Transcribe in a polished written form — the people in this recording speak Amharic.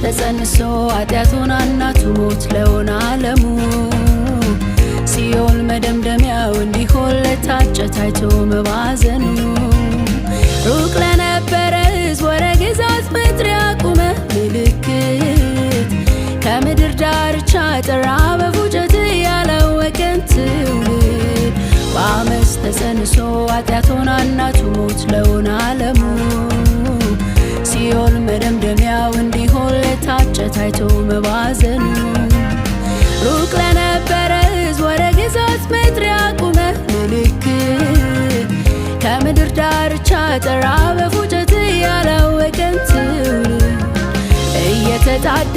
ተጸንሶ ኃጢአቱን እናቱ ሞት ለሆነ ዓለሙ ሲኦል መደምደሚያው እንዲሆን ለታጨ ታይቶ መባዘኑ ሩቅ ለነበረ ሕዝብ ወደ ግዛት ምድር ያቁመ ምልክት ከምድር ዳርቻ ጠራ በፉጨት ያላወቀን ትውልድ በአመፅ ተጸንሶ ኃጢአቱን እናቱ ሞት ለሆነ ዓለሙ ሲኦል መደምደሚያው እንዲሆን ለታጨ ታይቶ መባዘኑ ሩቅ ለነበረ ሕዝብ ወደ ግዛት ምድር ያቁመ ምልክት ከምድር ዳርቻ ጠራ በፉጨት ያላወቀን ትውልድ እየተጣደ